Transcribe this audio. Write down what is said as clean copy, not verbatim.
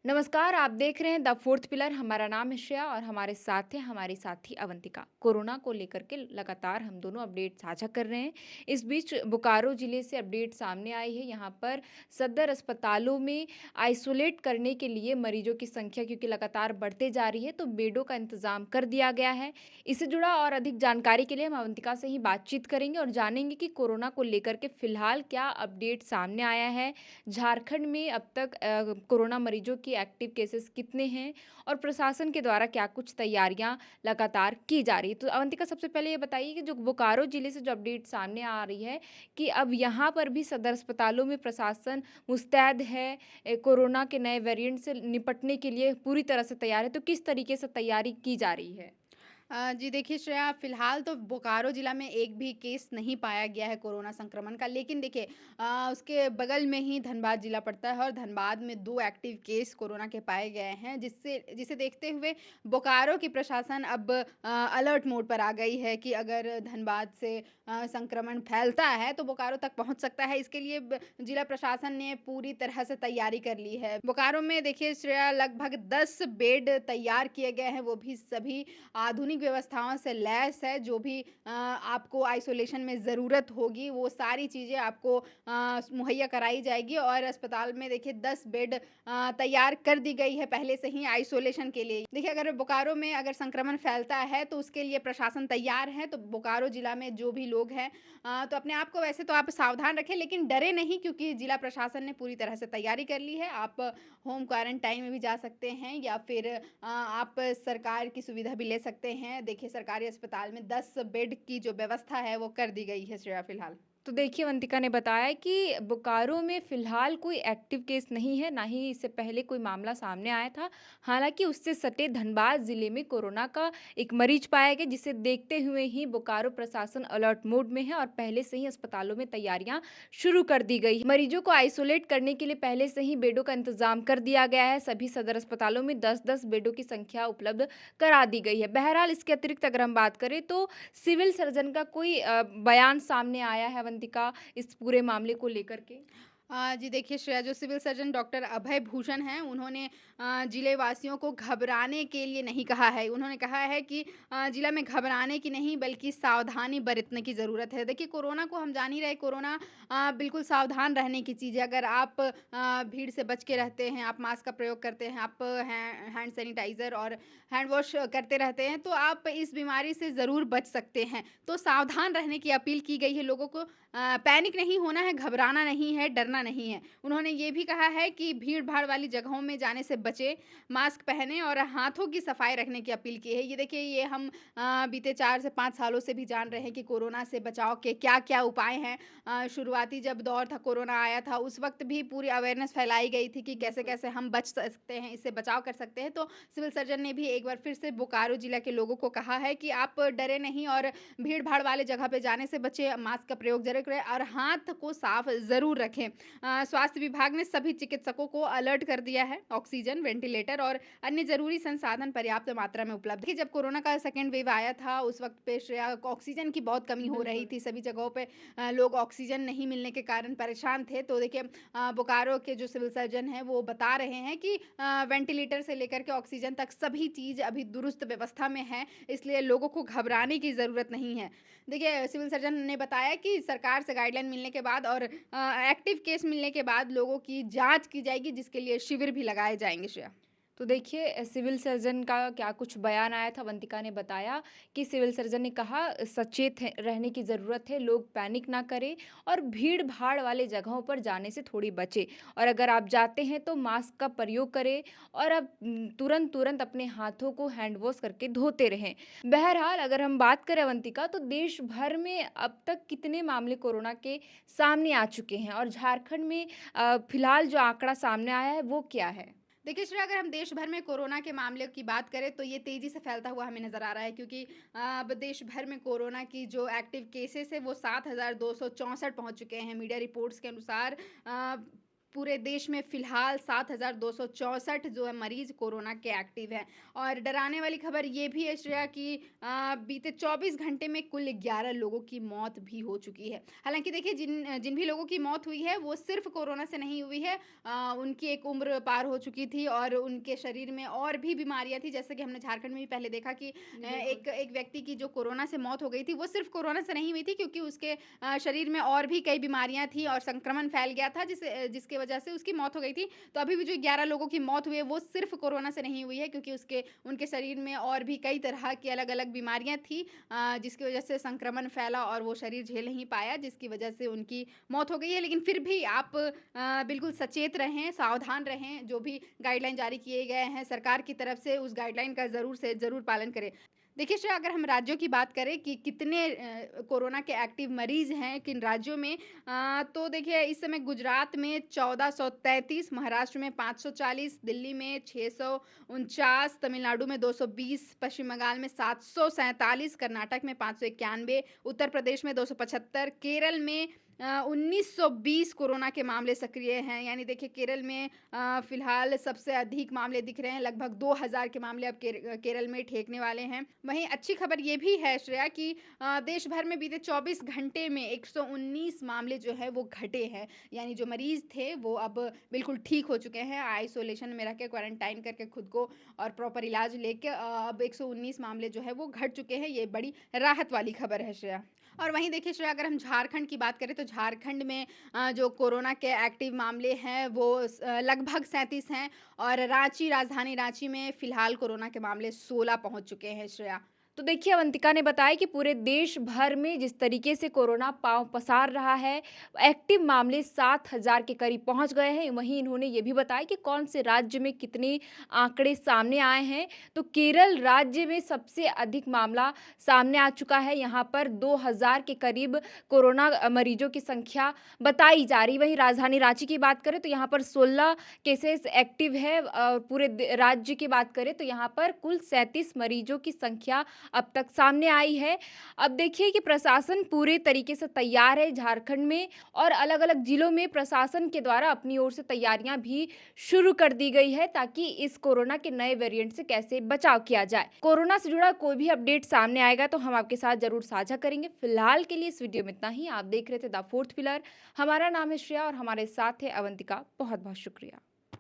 नमस्कार, आप देख रहे हैं द फोर्थ पिलर। हमारा नाम है श्रेया और हमारे साथ है हमारी साथी अवंतिका। कोरोना को लेकर के लगातार हम दोनों अपडेट साझा कर रहे हैं। इस बीच बोकारो जिले से अपडेट सामने आई है। यहाँ पर सदर अस्पतालों में आइसोलेट करने के लिए मरीजों की संख्या क्योंकि लगातार बढ़ते जा रही है, तो बेडों का इंतजाम कर दिया गया है। इससे जुड़ा और अधिक जानकारी के लिए हम अवंतिका से ही बातचीत करेंगे और जानेंगे कि कोरोना को लेकर के फिलहाल क्या अपडेट सामने आया है। झारखंड में अब तक कोरोना मरीजों की एक्टिव केसेस कितने हैं और प्रशासन के द्वारा क्या कुछ तैयारियां लगातार की जा रही है। तो अवंतिका, सबसे पहले ये बताइए कि जो बोकारो जिले से जो अपडेट सामने आ रही है कि अब यहाँ पर भी सदर अस्पतालों में प्रशासन मुस्तैद है, कोरोना के नए वेरिएंट से निपटने के लिए पूरी तरह से तैयार है, तो किस तरीके से तैयारी की जा रही है? जी देखिए श्रेया, फ़िलहाल तो बोकारो ज़िला में एक भी केस नहीं पाया गया है कोरोना संक्रमण का। लेकिन देखिए उसके बगल में ही धनबाद ज़िला पड़ता है और धनबाद में 2 एक्टिव केस कोरोना के पाए गए हैं, जिसे देखते हुए बोकारो की प्रशासन अब अलर्ट मोड पर आ गई है कि अगर धनबाद से संक्रमण फैलता है तो बोकारो तक पहुँच सकता है। इसके लिए ज़िला प्रशासन ने पूरी तरह से तैयारी कर ली है। बोकारो में देखिए श्रेया, लगभग 10 बेड तैयार किए गए हैं, वो भी सभी आधुनिक व्यवस्थाओं से लैस है। जो भी आपको आइसोलेशन में ज़रूरत होगी वो सारी चीज़ें आपको मुहैया कराई जाएगी और अस्पताल में देखिए 10 बेड तैयार कर दी गई है पहले से ही आइसोलेशन के लिए। देखिए अगर बोकारो में अगर संक्रमण फैलता है तो उसके लिए प्रशासन तैयार है। तो बोकारो ज़िला में जो भी लोग हैं तो अपने आप को वैसे तो आप सावधान रखें, लेकिन डरे नहीं, क्योंकि ज़िला प्रशासन ने पूरी तरह से तैयारी कर ली है। आप होम क्वारंटाइन में भी जा सकते हैं या फिर आप सरकार की सुविधा भी ले सकते हैं। देखिए सरकारी अस्पताल में 10 बेड की जो व्यवस्था है वो कर दी गई है श्रेया फ़िलहाल। तो देखिए, अवंतिका ने बताया कि बोकारो में फ़िलहाल कोई एक्टिव केस नहीं है, ना ही इससे पहले कोई मामला सामने आया था। हालाँकि उससे सटे धनबाद ज़िले में कोरोना का एक मरीज पाया गया, जिसे देखते हुए ही बोकारो प्रशासन अलर्ट मोड में है और पहले से ही अस्पतालों में तैयारियाँ शुरू कर दी गई हैं। मरीजों को आइसोलेट करने के लिए पहले से ही बेडों का इंतज़ाम कर दिया गया है। सभी सदर अस्पतालों में 10-10 बेडों की संख्या उपलब्ध करा दी गई है। बहरहाल, इसके अतिरिक्त अगर हम बात करें तो सिविल सर्जन का कोई बयान सामने आया है अवंतिका इस पूरे मामले को लेकर के? जी देखिए श्रेया, जो सिविल सर्जन डॉक्टर अभय भूषण हैं, उन्होंने जिले वासियों को घबराने के लिए नहीं कहा है। उन्होंने कहा है कि जिला में घबराने की नहीं बल्कि सावधानी बरतने की ज़रूरत है। देखिए कोरोना को हम जान ही रहे हैं, कोरोना बिल्कुल सावधान रहने की चीज़ है। अगर आप भीड़ से बच के रहते हैं, आप मास्क का प्रयोग करते हैं, आप हैंड सैनिटाइज़र और हैंड वॉश करते रहते हैं, तो आप इस बीमारी से ज़रूर बच सकते हैं। तो सावधान रहने की अपील की गई है लोगों को। पैनिक नहीं होना है, घबराना नहीं है, डरना नहीं है। उन्होंने ये भी कहा है कि भीड़-भाड़ वाली जगहों में जाने से बचें, मास्क पहनें और हाथों की सफाई रखने की अपील की है। ये देखिए, ये हम बीते 4 से 5 सालों से भी जान रहे हैं कि कोरोना से बचाव के क्या-क्या उपाय हैं। शुरुआती जब दौर था, कोरोना आया था, उस वक़्त भी पूरी अवेयरनेस फैलाई गई थी कि बिल्कुल। कैसे-कैसे हम बच सकते हैं, इससे बचाव कर सकते हैं। तो सिविल सर्जन ने भी एक बार फिर से बोकारो जिला के लोगों को कहा है कि आप डरे नहीं और भीड़-भाड़ वाले जगह पे जाने से बचें, मास्क का प्रयोग ज़रूर करें और हाथ को साफ ज़रूर रखें। स्वास्थ्य विभाग ने सभी चिकित्सकों को अलर्ट कर दिया है। ऑक्सीजन, वेंटिलेटर और अन्य ज़रूरी संसाधन पर्याप्त मात्रा में उपलब्ध है। कि जब कोरोना का सेकंड वेव आया था, उस वक़्त पे श्रेया ऑक्सीजन की बहुत कमी हो रही बिल्कुल। थी। सभी जगहों पे लोग ऑक्सीजन नहीं मिलने के कारण परेशान थे। तो देखिए बोकारो के जो सिविल सर्जन हैं, वो बता रहे हैं कि वेंटिलेटर से लेकर के ऑक्सीजन तक सभी चीज़ अभी दुरुस्त व्यवस्था में है, इसलिए लोगों को घबराने की ज़रूरत नहीं है। देखिए सिविल सर्जन ने बताया कि सरकार से गाइडलाइन मिलने के बाद और एक्टिव केस मिलने के बाद लोगों की जाँच की जाएगी, जिसके लिए शिविर भी लगाए जाएँगे श्रेया। तो देखिए, सिविल सर्जन का क्या कुछ बयान आया था, अवंतिका ने बताया कि सिविल सर्जन ने कहा सचेत रहने की ज़रूरत है, लोग पैनिक ना करें और भीड़-भाड़ वाले जगहों पर जाने से थोड़ी बचें और अगर आप जाते हैं तो मास्क का प्रयोग करें और अब तुरंत-तुरंत अपने हाथों को हैंड वॉश करके धोते रहें। बहरहाल, अगर हम बात करें अवंतिका, तो देश भर में अब तक कितने मामले कोरोना के सामने आ चुके हैं और झारखंड में फिलहाल जो आंकड़ा सामने आया है वो क्या है? देखिए श्रेया, अगर हम देश भर में कोरोना के मामले की बात करें तो ये तेज़ी से फैलता हुआ हमें नज़र आ रहा है, क्योंकि अब देश भर में कोरोना की जो एक्टिव केसेस है वो 7,264 पहुंच चुके हैं। मीडिया रिपोर्ट्स के अनुसार पूरे देश में फ़िलहाल 7,264 जो है मरीज़ कोरोना के एक्टिव हैं। और डराने वाली खबर ये भी है श्रेया कि बीते 24 घंटे में कुल 11 लोगों की मौत भी हो चुकी है। हालाँकि देखिए जिन जिन भी लोगों की मौत हुई है वो सिर्फ़ कोरोना से नहीं हुई है। उनकी एक उम्र पार हो चुकी थी और उनके शरीर में और भी बीमारियाँ थी, जैसे कि हमने झारखंड में भी पहले देखा कि बिल्कुल। एक एक व्यक्ति की जो कोरोना से मौत हो गई थी, वो सिर्फ़ कोरोना से नहीं हुई थी, क्योंकि उसके शरीर में और भी कई बीमारियाँ थी और संक्रमण फैल गया था जिसकी वजह से उसकी मौत हो गई थी। तो अभी भी जो 11 लोगों की मौत हुई है वो सिर्फ़ कोरोना से नहीं हुई है, क्योंकि उसके उनके शरीर में और भी कई तरह की अलग-अलग बीमारियाँ थी, जिसकी वजह से संक्रमण फैला और वो शरीर झेल नहीं पाया, जिसकी वजह से उनकी मौत हो गई है। लेकिन फिर भी आप बिल्कुल सचेत रहें, सावधान रहें, जो भी गाइडलाइन जारी किए गए हैं सरकार की तरफ से उस गाइडलाइन का ज़रूर से ज़रूर पालन करें। देखिए श्रेया, अगर हम राज्यों की बात करें कि कितने कोरोना के एक्टिव मरीज़ हैं किन राज्यों में, तो देखिए इस समय गुजरात में 1433, महाराष्ट्र में 540, दिल्ली में 649, तमिलनाडु में 220, पश्चिम बंगाल में 747, कर्नाटक में 591, उत्तर प्रदेश में 275, केरल में 1920 कोरोना के मामले सक्रिय हैं। यानी देखिए केरल में फ़िलहाल सबसे अधिक मामले दिख रहे हैं, लगभग 2000 के मामले अब केरल में ठेकने वाले हैं। वहीं अच्छी खबर ये भी है श्रेया कि देश भर में बीते 24 घंटे में 119 मामले जो है वो घटे हैं। यानी जो मरीज़ थे वो अब बिल्कुल ठीक हो चुके हैं, आइसोलेशन में रह के क्वारंटाइन करके खुद को और प्रॉपर इलाज लेके अब 119 मामले जो है वो घट चुके हैं। ये बड़ी राहत वाली खबर है श्रेया। और वहीं देखिए श्रेया, अगर हम झारखंड की बात करें तो झारखंड में जो कोरोना के एक्टिव मामले हैं वो लगभग 37 हैं और राजधानी रांची में फ़िलहाल कोरोना के मामले 16 पहुँच चुके हैं श्रेया। तो देखिए अवंतिका ने बताया कि पूरे देश भर में जिस तरीके से कोरोना पांव पसार रहा है, एक्टिव मामले 7,000 के करीब पहुंच गए हैं। वहीं इन्होंने ये भी बताया कि कौन से राज्य में कितने आंकड़े सामने आए हैं। तो केरल राज्य में सबसे अधिक मामला सामने आ चुका है। यहाँ पर 2,000 के करीब कोरोना मरीजों की संख्या बताई जा रही। वहीं राजधानी रांची की बात करें तो यहाँ पर 16 केसेस एक्टिव है। पूरे राज्य की बात करें तो यहाँ पर कुल 37 मरीजों की संख्या अब तक सामने आई है। अब देखिए कि प्रशासन पूरे तरीके से तैयार है झारखंड में और अलग-अलग जिलों में प्रशासन के द्वारा अपनी ओर से तैयारियां भी शुरू कर दी गई है ताकि इस कोरोना के नए वेरिएंट से कैसे बचाव किया जाए। कोरोना से जुड़ा कोई भी अपडेट सामने आएगा तो हम आपके साथ जरूर साझा करेंगे। फिलहाल के लिए इस वीडियो में इतना ही। आप देख रहे थे द फोर्थ पिलर। हमारा नाम है श्रेया और हमारे साथ है अवंतिका। बहुत-बहुत शुक्रिया।